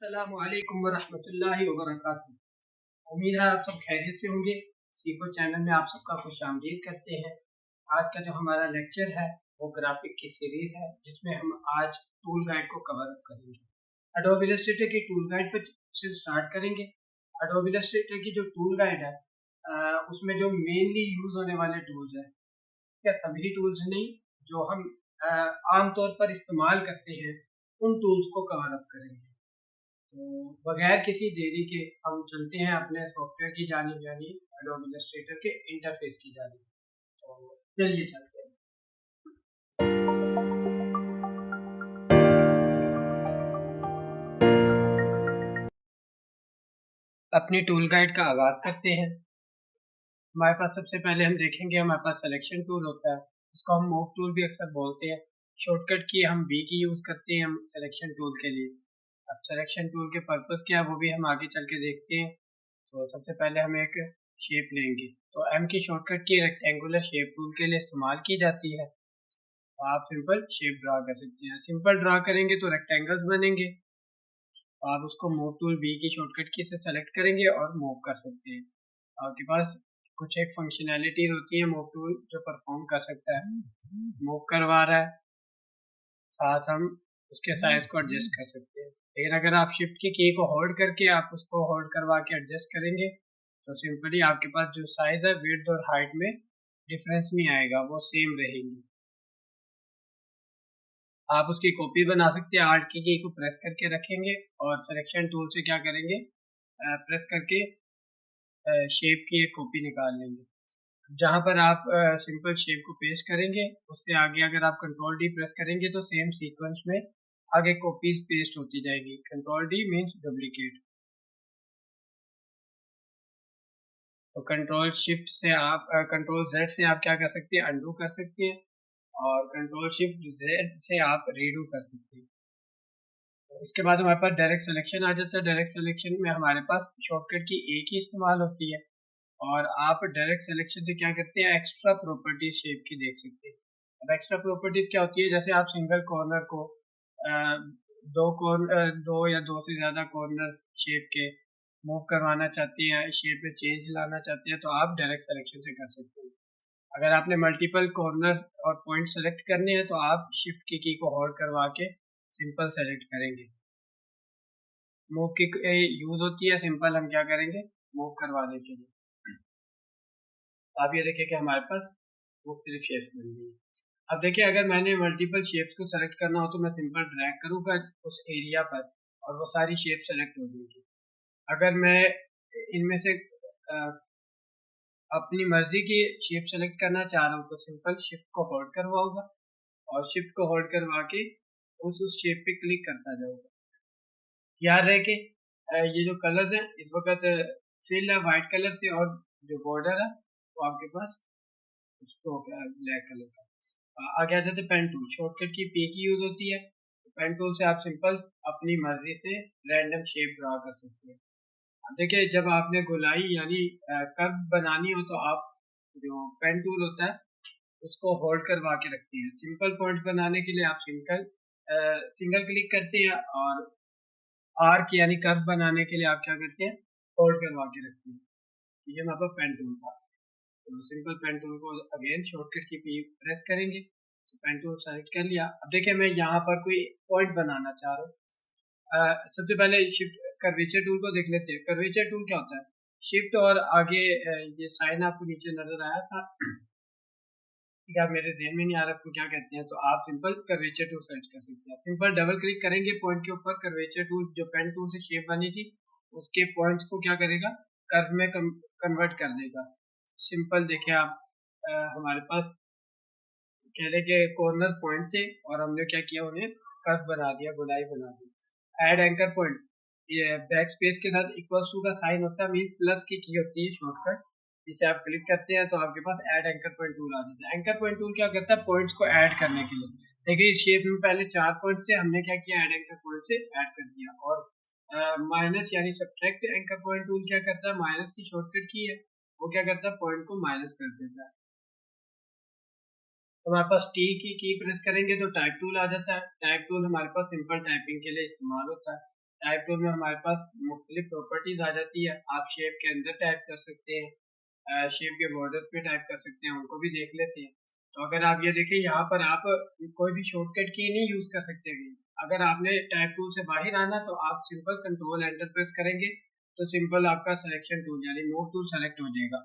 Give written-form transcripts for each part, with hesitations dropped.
अस्सलामुअलैकुम वरहमतुल्लाहि वबरकातुहू। उम्मीद है आप सब खैरियत से होंगे। सीफो चैनल में आप सबका खुशामदीद करते हैं। आज का जो हमारा लेक्चर है वो ग्राफिक की सीरीज है, जिसमें हम आज टूल गाइड को कवर अप करेंगे। एडोब इलस्ट्रेटर की टूल गाइड पर से स्टार्ट करेंगे। एडोब इलस्ट्रेटर की जो टूल गाइड है उसमें जो मेनली यूज होने वाले टूल्स हैं, या सभी टूल्स नहीं, जो हम आमतौर पर इस्तेमाल करते हैं, उन टूल्स को कवर अप करेंगे। तो बगैर किसी देरी के हम चलते हैं अपने सॉफ्टवेयर की जानिब, यानी एडोब इलस्ट्रेटर के इंटरफेस की जानिब। तो चलिए चलते हैं। अपनी टूल गाइड का आगाज करते हैं। हमारे पास सबसे पहले हम देखेंगे, हमारे पास सिलेक्शन टूल होता है, इसको हम मूव टूल भी अक्सर बोलते हैं। शॉर्टकट की हम बी की यूज करते हैं हम सिलेक्शन टूल के लिए। अब सिलेक्शन टूल के पर्पस क्या है वो भी हम आगे चल के देखते हैं। तो सबसे पहले हम एक शेप लेंगे। तो एम की शॉर्टकट की रेक्टेंगुलर शेप टूल के लिए इस्तेमाल की जाती है। तो आप सिंपल शेप ड्रा कर सकते हैं। सिंपल ड्रा करेंगे तो रेक्टेंगल्स बनेंगे। तो आप उसको मूव टूल बी की शॉर्टकट की से सेलेक्ट करेंगे और मूव कर सकते हैं। आपके पास कुछ एक फंक्शनैलिटीज होती है मूव टूल जो परफॉर्म कर सकता है। मूव करवा रहा है, साथ हम उसके साइज को एडजस्ट कर सकते हैं। लेकिन अगर आप शिफ्ट की को होल्ड करके आप उसको होल्ड करवा के एडजस्ट करेंगे तो सिंपली आपके पास जो साइज है विड्थ और हाइट में डिफरेंस नहीं आएगा, वो सेम रहेगी। आप उसकी कॉपी बना सकते हैं। आर्ट की को प्रेस करके रखेंगे और सिलेक्शन टूल से क्या करेंगे, प्रेस करके शेप की एक कॉपी निकाल लेंगे। जहां पर आप सिंपल शेप को पेस्ट करेंगे, उससे आगे अगर आप कंट्रोल डी प्रेस करेंगे तो सेम सीक्वेंस में आगे कॉपीज पेस्ट होती जाएगी। Control D means duplicate. तो कंट्रोल शिफ्ट से आप कंट्रोल जेड से आप क्या कर सकते हैं, अंडू कर सकते हैं, और कंट्रोल शिफ्ट जेड से आप रीडू कर सकते हैं। इसके बाद हमारे पास डायरेक्ट सिलेक्शन आ जाता है। डायरेक्ट सिलेक्शन में हमारे पास शॉर्टकट की एक ही इस्तेमाल होती है, और आप डायरेक्ट सिलेक्शन से क्या करते हैं, एक्स्ट्रा प्रॉपर्टीज शेप की देख सकते हैं। अब एक्स्ट्रा प्रॉपर्टीज क्या होती है, जैसे आप सिंगल कॉर्नर को दो या दो से ज्यादा कॉर्नर शेप के मूव करवाना चाहते हैं, शेप में चेंज लाना चाहते हैं, तो आप डायरेक्ट सिलेक्शन से कर सकते हैं। अगर आपने मल्टीपल कॉर्नर और पॉइंट सेलेक्ट करने हैं तो आप शिफ्ट की को होल्ड करवा के सिंपल सेलेक्ट करेंगे। मूव की यूज होती है सिंपल हम क्या करेंगे, मूव करवाने के लिए। आप ये देखिए कि हमारे पास मुख्तलिफ शेप्स बन गई है। अब देखिए, अगर मैंने मल्टीपल शेप्स को सेलेक्ट करना हो तो मैं सिंपल ड्रैग करूंगा उस एरिया पर और वो सारी शेप सेलेक्ट हो जाएगी। अगर मैं इनमें से अपनी मर्जी की शेप सेलेक्ट करना चाह रहा हूँ तो सिंपल शिफ्ट को होल्ड करवाऊंगा और शिफ्ट को होल्ड करवा के उस शेप पे क्लिक करता जाऊंगा। याद रहे कि ये जो कलर्स हैं इस वक्त फिल है वाइट कलर से, और जो बॉर्डर है वो आपके पास स्ट्रोक है ब्लैक कलर का। आगे आ जाते हैं पेन टूल। शॉर्टकट की पी की यूज होती है। पेन टूल से आप सिंपल अपनी मर्जी से रैंडम शेप ड्रा कर सकते हैं। अब देखिए, जब आपने गोलाई यानी कर्व बनानी हो तो आप जो पेन टूल होता है उसको होल्ड करवा के रखते हैं। सिंपल पॉइंट बनाने के लिए आप सिंगल क्लिक करते हैं, और आर्क यानी कर्व बनाने के लिए आप क्या करते हैं, होल्ड करवा के रखते हैं। ये हमारे पास पेन टूल था। तो सिंपल पेन टूल को अगेन शॉर्टकट की पी प्रेस करेंगे तो पेन टूल सेलेक्ट कर लिया। अब देखिए, मैं यहाँ पर कोई पॉइंट बनाना चाह रहा हूँ। सबसे पहले शिफ्ट कर्वेचर टूल को देख लेते हैं। कर्वेचर टूल क्या होता है, शिफ्ट और आगे ये साइन आपको नीचे नजर आया था, ठीक है, मेरे ध्यान में नहीं आ रहा इसको क्या कहते हैं, तो आप सिंपल कर्वेचर टूल सर्च कर सकते हैं। सिंपल डबल क्लिक करेंगे पॉइंट के ऊपर, कर्वेचर टूल जो पेन टूल से शेप बनी थी उसके पॉइंट्स को क्या करेगा, कर्व में कन्वर्ट कर देगा। सिंपल देखिए आप, हमारे पास कह रहे कि कॉर्नर पॉइंट थे और हमने क्या किया, उन्हें कर्व बना दिया, गोलाई बना दी। ऐड एंकर पॉइंट, ये बैक स्पेस के साथ इक्वल टू का साइन होता है, मीन प्लस की होती है शॉर्टकट, जिसे आप क्लिक करते हैं तो आपके पास ऐड एंकर पॉइंट टूल आ जाता है। एंकर पॉइंट टूल क्या करता है, पॉइंट्स को ऐड करने के लिए। देखिए, इस शेप में पहले 4 पॉइंट थे, हमने क्या किया, ऐड एंकर पॉइंट से ऐड कर दिया। और माइनस यानी सब्ट्रैक्ट एंकर पॉइंट टूल क्या करता है, माइनस की शॉर्टकट की है, वो क्या करता है, पॉइंट को माइनस कर देता है। तो हमारे पास टी की प्रेस करेंगे तो टाइप टूल आ जाता है। टाइप टूल हमारे पास सिंपल टाइपिंग के लिए इस्तेमाल होता है। टाइप टूल में हमारे पास मुख्तलिफ प्रॉपर्टीज आ जाती है। आप शेप के अंदर टाइप कर सकते हैं, शेप के बॉर्डर्स पे टाइप कर सकते हैं, उनको भी देख लेते हैं। तो अगर आप ये देखें, यहाँ पर आप कोई भी शॉर्टकट की नहीं यूज कर सकते। अगर आपने टाइप टूल से बाहर आना तो आप सिंपल कंट्रोल एंटर प्रेस करेंगे तो सिंपल आपका सिलेक्शन टूल यानी मूव टूल सेलेक्ट हो जाएगा।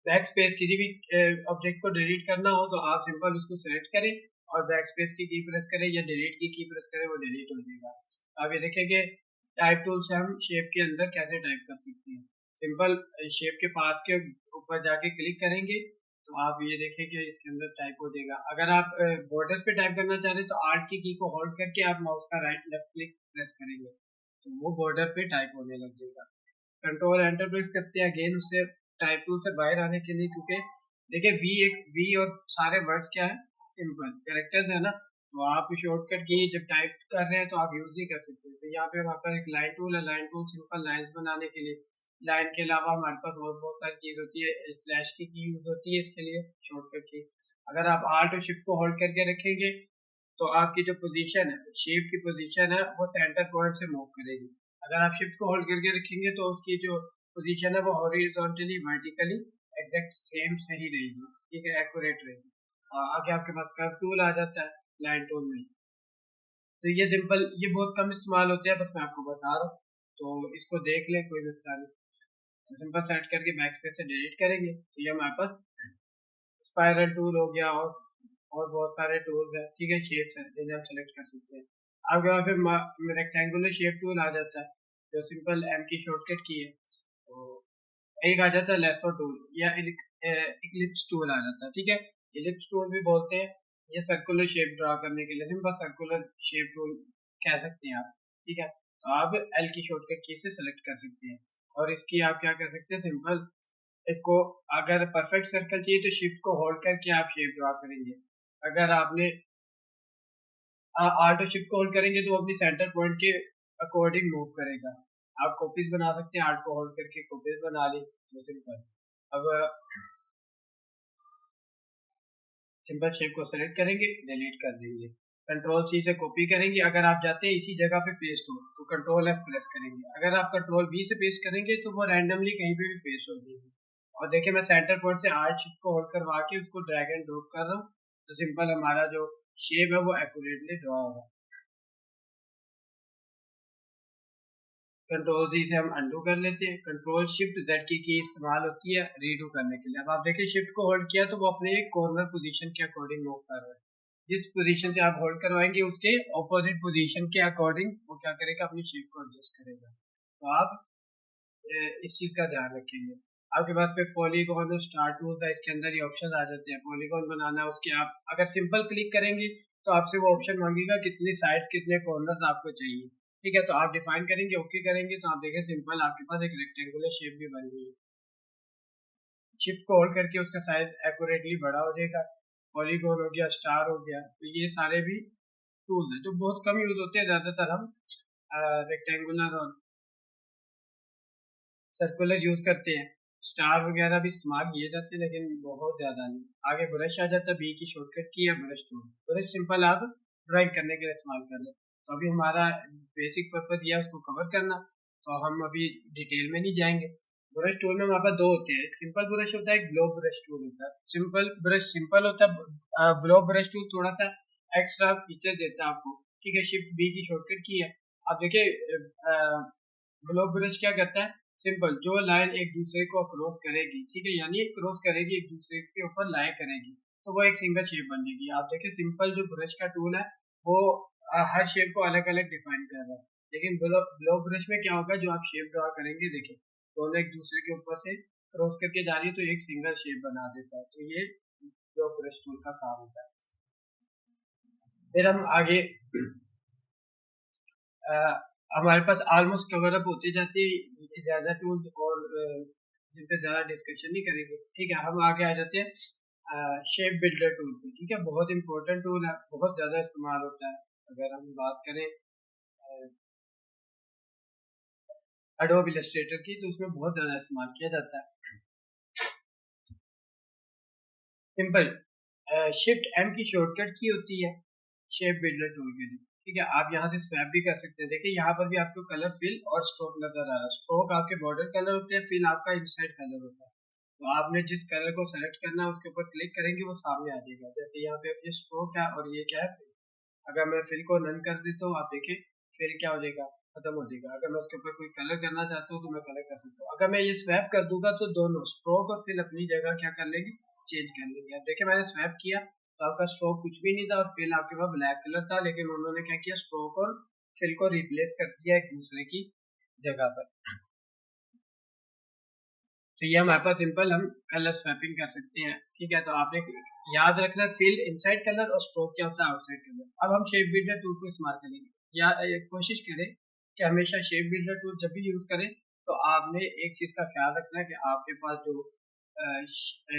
बैक स्पेस किसी भी ऑब्जेक्ट को डिलीट करना हो तो आप सिंपल उसको सेलेक्ट करें और बैक स्पेस की प्रेस करें या डिलीट की प्रेस करें, वो डिलीट हो जाएगा। अब ये देखेंगे टाइप टूल से हम शेप के अंदर कैसे टाइप कर सकते हैं। सिंपल शेप के पास के ऊपर जाके क्लिक करेंगे तो आप ये देखें कि इसके अंदर टाइप हो जाएगा। अगर आप बॉर्डर्स पे टाइप करना चाह रहे हैं तो आर्ट की को होल्ड करके आप माउस का राइट लेफ्ट क्लिक प्रेस करेंगे तो वो बॉर्डर पे टाइप होने लग जाएगा। कंट्रोल एंटर प्रेस करते हैं अगेन उससे टाइप टूल से बाहर आने के लिए, क्योंकि देखिए वी और सारे वर्ड्स क्या है, सिंपल कैरेक्टर्स है ना, तो आप शॉर्टकट की जब टाइप कर रहे हैं तो आप यूज नहीं कर सकते। तो यहाँ पे हमारे पास एक लाइन टूल है, लाइन टूल सिंपल लाइंस बनाने के लिए। लाइन के अलावा हमारे पास और बहुत सारी चीज होती है, स्लैश की यूज होती है इसके लिए शॉर्टकट की। अगर आप आर्ट और शिफ्ट को होल्ड करके रखेंगे तो आपकी जो पोजीशन है, शेप की पोजीशन है, वो सेंटर पॉइंट से मूव करेगी। अगर आप शिफ्ट को होल्ड करके रखेंगे तो उसकी जो पोजीशन है वो हॉरिजॉन्टली वर्टिकली एग्जैक्ट सेम सही रहेगी, ठीक है, एक्यूरेट रहेगी। आगे आपके पास कर्व टूल आ जाता है लाइन टूल में। तो ये सिंपल, ये बहुत कम इस्तेमाल होते हैं, बस मैं आपको बता रहा हूँ तो इसको देख लें, कोई मसला नहीं। तो सिंपल सेलेक्ट करके बैक स्पेस से डिलीट करेंगे तो ये हमारे पास स्पाइरल टूल हो गया और बहुत सारे टूल्स हैं, ठीक है, शेप्स हैं जिन्हें हम सेलेक्ट कर सकते हैं। आपके पास फिर रेक्टेंगुलर शेप टूल आ जाता है जो सिंपल एम की शॉर्टकट की है। तो एक आ जाता है लेसो टूल या इक्लिप्स टूल आ जाता है, ठीक है। इलिप्स टूल भी बोलते हैं, ये सर्कुलर शेप ड्रा करने के लिए सिंपल सर्कुलर शेप टूल कह सकते हैं आप, ठीक है। तो आप एल की शॉर्टकट की से सेलेक्ट कर सकते हैं और इसकी आप क्या कर सकते हैं, सिंपल इसको अगर परफेक्ट सर्कल चाहिए तो शिफ्ट को होल्ड करके आप शेप ड्रा करेंगे। अगर आपने आर्ट और शिफ्ट को होल्ड करेंगे तो वो अपनी सेंटर पॉइंट के अकॉर्डिंग मूव करेगा। आप कॉपीज बना सकते हैं, आर्ट को होल्ड करके कॉपीज बना ली तो सिंपल। अब सिंपल शेप को सेलेक्ट करेंगे, डिलीट कर देंगे, कंट्रोल सी से कॉपी करेंगे। अगर आप जाते हैं इसी जगह पे पेस्ट हो तो कंट्रोल एफ प्रेस करेंगे। अगर आप कंट्रोल वी से पेस्ट करेंगे तो वो रैंडमली कहीं पे भी पेस्ट हो जाएगी। और देखिए मैं सेंटर पॉइंट से आर्ट शिफ्ट को होल्ड करवा के उसको ड्रैग एंड ड्रॉप कर रहा हूँ तो सिंपल हमारा जो शेप है वो एक्यूरेटली ड्रॉ होगा। कंट्रोल जी से हम अंडू कर लेते हैं। कंट्रोल शिफ्ट जेड की इस्तेमाल होती है रीडू करने के लिए। अब आप देखिए शिफ्ट को होल्ड किया तो वो अपने एक कॉर्नर पोजीशन के अकॉर्डिंग मूव कर रहा है। जिस पोजीशन से आप होल्ड करवाएंगे उसके ऑपोजिट पोजीशन के अकॉर्डिंग वो क्या करेगा, अपनी शेप को एडजस्ट करेगा। तो आप इस चीज का ध्यान रखेंगे। आपके पास फिर पॉलीगॉन और स्टार टूल्स है, इसके अंदर ये ऑप्शन आ जाते हैं। पॉलीगॉन बनाना है उसके आप अगर सिंपल क्लिक करेंगे तो आपसे वो ऑप्शन मांगेगा कितनी साइड्स कितने कॉर्नर्स आपको चाहिए, ठीक है। तो आप डिफाइन करेंगे, ओके करेंगे तो आप देखें सिंपल आपके पास एक रेक्टेंगुलर शेप भी बन गई है। शिफ्ट को होल्ड करके उसका साइज एक्यूरेटली बड़ा हो जाएगा। पॉलीगॉन हो गया, स्टार हो गया, तो ये सारे भी टूल्स हैं जो बहुत कम यूज होते हैं। ज्यादातर हम रेक्टेंगुलर और सर्कुलर यूज करते हैं। स्टार वगैरह भी इस्तेमाल किए जाते हैं लेकिन बहुत ज्यादा नहीं। आगे ब्रश आ जाता है, बी की शॉर्टकट की है ब्रश टूल। ब्रश सिंपल आप ड्राइंग करने के लिए इस्तेमाल कर लें। तो अभी हमारा बेसिक पर्पज यह है उसको कवर करना, तो हम अभी डिटेल में नहीं जाएंगे। ब्रश टूल में हमारे पास दो होते हैं, एक सिंपल ब्रश होता है, एक ग्लोब ब्रश टूल होता है। सिंपल ब्रश सिंपल होता है, ग्लोब ब्रश टूल थोड़ा सा एक्स्ट्रा फीचर देता है आपको, ठीक है। शिफ्ट बी की शॉर्टकट की है। आप देखिए ग्लोब ब्रश क्या करता है, सिंपल जो लाइन एक दूसरे को क्रॉस करेगी, ठीक है, यानी क्रॉस करेगी एक दूसरे के ऊपर लाई करेगी तो वो एक सिंगल शेप बनेगी। आप देखिए सिंपल जो ब्रश का टूल है वो हर शेप को अलग अलग डिफाइन कर रहा है, लेकिन ब्लॉक ब्रश में क्या होगा, जो आप शेप ड्रॉ करेंगे देखिए दोनों एक दूसरे के ऊपर से क्रॉस करके जा रही है तो एक सिंगल शेप बना देता है। तो ये ब्लॉक ब्रश टूल का काम होता है। फिर हम आगे अ, हमारे पास ऑलमोस्ट कवर अप होते जाते हैं ज्यादा टूल्स और जिन पे ज्यादा डिस्कशन नहीं करेंगे, ठीक है। हम आगे आ जाते हैं शेप बिल्डर टूल पे, ठीक है। बहुत इंपॉर्टेंट टूल है, बहुत ज्यादा इस्तेमाल होता है। अगर हम बात करें एडोब इलस्ट्रेटर की तो उसमें बहुत ज्यादा इस्तेमाल किया जाता है। सिंपल शिफ्ट एम की शॉर्टकट की होती है शेप बिल्डर टूल के लिए, ठीक है, आप यहाँ से स्वैप भी कर सकते हैं। देखिए यहाँ पर भी आपको कलर फिल और स्ट्रोक नजर आ रहा है। स्ट्रोक आपके बॉर्डर कलर होते हैं, फिल आपका इनसाइड कलर होता है। तो आपने जिस कलर को सेलेक्ट करना है उसके ऊपर क्लिक करेंगे वो सामने आ जाएगा। जैसे यहाँ पे ये स्ट्रोक है और ये क्या है फिल। अगर मैं फिल को नन कर देता हूँ, आप देखिए फिल क्या हो जाएगा, खत्म हो जाएगा। अगर मैं उसके ऊपर कोई कलर करना चाहता हूँ तो मैं कलर कर सकता हूँ। अगर मैं ये स्वैप कर दूंगा तो दोनों स्ट्रोक और फिल अपनी जगह क्या कर लेंगे, चेंज कर लेंगे। अब देखिए मैंने स्वैप किया तो आपका स्ट्रोक कुछ भी नहीं था और फिल आपके पास ब्लैक कलर था, लेकिन उन्होंने क्या किया, स्ट्रोक और फिल को रिप्लेस कर दिया एक दूसरे की जगह पर। तो ये हमारे पास सिंपल हम कलर स्वैपिंग कर सकते हैं। ठीक है, तो आपने याद रखना फिल इनसाइड कलर और स्ट्रोक क्या होता है, आउटसाइड कलर। अब हम शेप बिल्डर टूल को इस्तेमाल करेंगे। या कोशिश करें कि हमेशा शेप बिल्डर टूल जब भी यूज करें तो आपने एक चीज का ख्याल रखना है कि आपके पास जो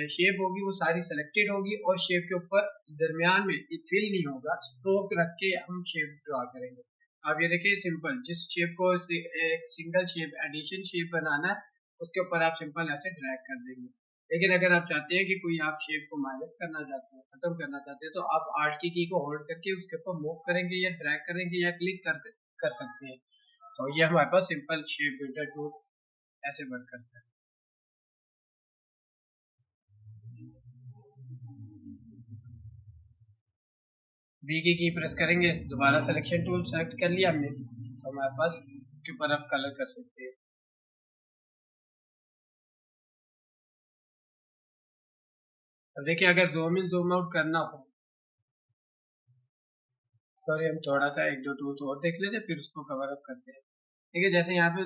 शेप होगी वो सारी सिलेक्टेड होगी और शेप के ऊपर दरमियान में फिल नहीं होगा, स्ट्रोक रख के हम शेप ड्रा करेंगे। अब ये देखिए सिंपल, जिस शेप को एक सिंगल शेप एडिशन शेप बनाना है उसके ऊपर आप सिंपल ऐसे ड्रैग कर देंगे। लेकिन अगर आप चाहते हैं कि कोई आप शेप को माइनस करना चाहते हैं, खत्म करना चाहते हैं, तो आप आर्ट की को होल्ड करके उसके ऊपर मूव करेंगे या ड्रैग करेंगे या क्लिक कर सकते हैं। तो ये हमारे पास सिंपल शेप बिल्डर टूल ऐसे वर्क करता है। वी की प्रेस करेंगे, दोबारा सिलेक्शन टूल सेलेक्ट कर लिया हमने, तो हमारे पास उसके ऊपर आप कलर कर सकते हैं। अब देखिए अगर जूम इन जूम आउट करना हो, सॉरी हम थोड़ा सा एक दो टूल्स और देख लेते हैं फिर उसको कवर अप करते हैं। ठीक है, जैसे यहाँ पे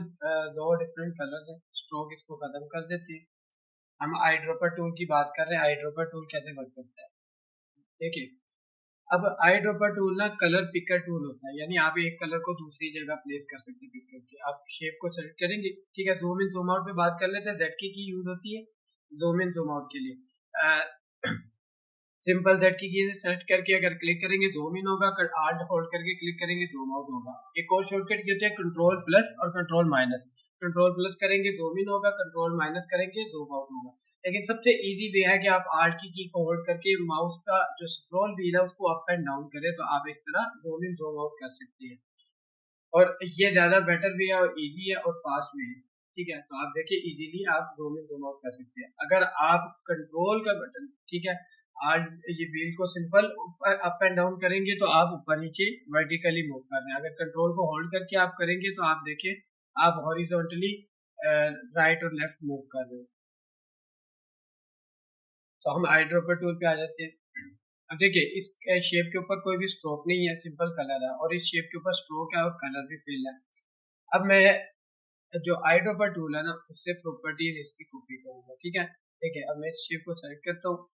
दो डिफरेंट कलर है, स्ट्रोक इसको खत्म कर देते हैं। हम आई ड्रॉपर टूल की बात कर रहे हैं, आई ड्रॉपर टूल कैसे वर्क करता है। देखिए अब आई ड्रॉपर टूल ना कलर पिकर टूल होता है, यानी आप एक कलर को दूसरी जगह प्लेस कर सकते हैं पिक करके। आप शेप को सेलेक्ट करेंगे, ठीक है, जूम इन जूम आउट पे बात कर लेते हैं। जेड की यूज होती है जूम इन जूम आउट के लिए। सिंपल जेड की सेलेक्ट करके अगर क्लिक करेंगे जूम इन होगा, आल्ट होल्ड करके क्लिक करेंगे जूम आउट होगा। एक और शॉर्टकट की होती है कंट्रोल प्लस और कंट्रोल माइनस। कंट्रोल प्लस करेंगे जूम इन होगा, कंट्रोल माइनस करेंगे जूम आउट होगा। लेकिन सबसे इजी वे है कि आप आल्ट की को होल्ड करके माउस का जो स्क्रॉल व्हील है उसको अप एंड डाउन करें, तो आप इस तरह जूम इन जूम आउट कर सकते हैं। और ये ज्यादा बेटर भी है और इजी है और फास्ट भी है। ठीक है, तो आप देखिए इजीली आप जूम इन जूम आउट कर सकते हैं। अगर आप कंट्रोल का बटन, ठीक है, आज ये व्हील को सिंपल अप एंड डाउन करेंगे तो आप ऊपर नीचे वर्टिकली मूव कर रहे हैं। अगर कंट्रोल को होल्ड करके आप करेंगे तो आप देखिए आप हॉरिजॉन्टली राइट और लेफ्ट मूव कर रहे हैं। तो हम आई ड्रॉपर टूल पे आ जाते हैं। अब देखिए इस शेप के ऊपर कोई भी स्ट्रोक नहीं है, सिंपल कलर है, और इस शेप के ऊपर स्ट्रोक है और कलर भी फिल है। अब मैं जो आई ड्रॉपर टूल है ना उससे प्रॉपर्टीज इसकी कॉपी करूंगा। ठीक है, देखिए अब मैं इस शेप को सेलेक्ट करता हूँ।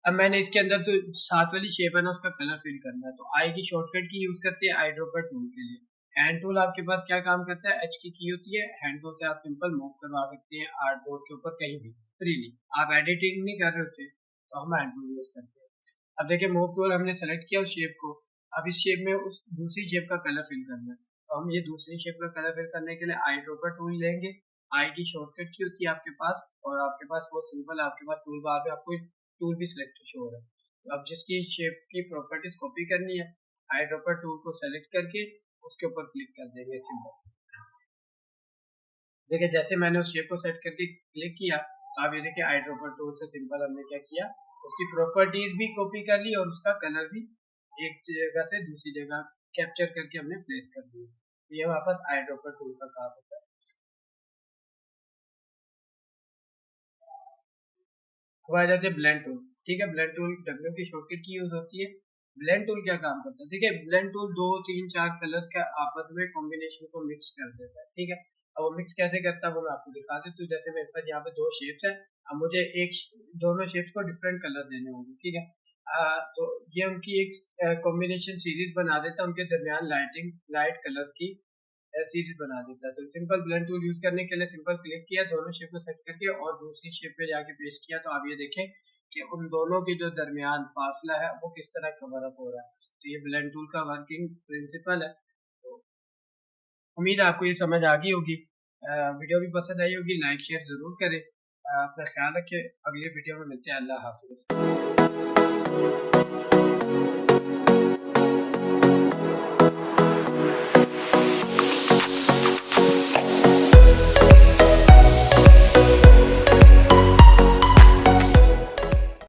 अब मैंने इसके अंदर जो साथ वाली शेप है ना उसका कलर फिल करना है, तो आई की शॉर्टकट की यूज करते हैं आई ड्रॉपर टूल के लिए। हैंड टूल आपके पास क्या काम करता है, एच की होती है। हैंड टूल से आप सिंपल मूव करवा सकते हैं आर्ट बोर्ड के ऊपर कहीं भी फ्रीली। आप एडिटिंग नहीं कर रहे होते तो हम हैंड टूल यूज करते हैं। अब देखिए मूव टूल हमने सेलेक्ट किया उस शेप को। अब इस शेप में उस दूसरी शेप का कलर फिल करना है, तो हम ये दूसरी शेप का कलर फिल करने के लिए आई ड्रॉपर टूल लेंगे। आई की शॉर्टकट की होती है आपके पास, और आपके पास वो सिंपल आपके पास टूल बार में आपको टूल भी सिलेक्ट शो हो रहा है। तो अब जिसकी शेप की प्रॉपर्टीज कॉपी करनी है, आई ड्रॉपर टूल को सेलेक्ट करके उसके ऊपर क्लिक कर देंगे सिंपल। देखिए जैसे मैंने उस शेप को सेट करके क्लिक किया तो आप ये देखिए आई ड्रॉपर टूल से सिंपल हमने क्या किया, उसकी प्रॉपर्टीज भी कॉपी कर ली और उसका कलर भी एक जगह से दूसरी जगह कैप्चर करके हमने प्लेस कर दिया। ये वापस आई ड्रॉपर टूल का काम होता है। अब आ जाते हैं ब्लेंड टूल। ठीक है, ब्लेंड टूल डब्ल्यू की शॉर्टकट की यूज होती है। ब्लेंड टूल क्या काम करता है, देखिए ब्लेंड टूल दो तीन चार कलर्स का आपस में कॉम्बिनेशन को मिक्स कर देता है। ठीक है, अब वो मिक्स कैसे करता है वो मैं आपको दिखा देता हूँ। जैसे मेरे पास यहाँ पे दो शेप्स है, अब मुझे एक दोनों शेप्स को डिफरेंट कलर देने होंगे। ठीक है, तो ये उनकी एक कॉम्बिनेशन सीरीज बना देता है, उनके दरमियान लाइटिंग लाइट कलर्स की सीरीज बना देता है। तो सिंपल ब्लेंड टूल यूज करने के लिए सिंपल क्लिक किया दोनों शेप को सेट करके और दूसरी शेप पे जाके पेस्ट किया, तो आप ये देखें कि उन दोनों के जो दरमियान फासला है वो किस तरह कवर अप हो रहा है। तो ये ब्लेंड टूल का वर्किंग प्रिंसिपल है। तो उम्मीद है आपको ये समझ आ गई होगी। वीडियो भी पसंद आई होगी, लाइक शेयर जरूर करें। अपना ख्याल रखें, अगली वीडियो में मिलते हैं। अल्लाह हाफिज।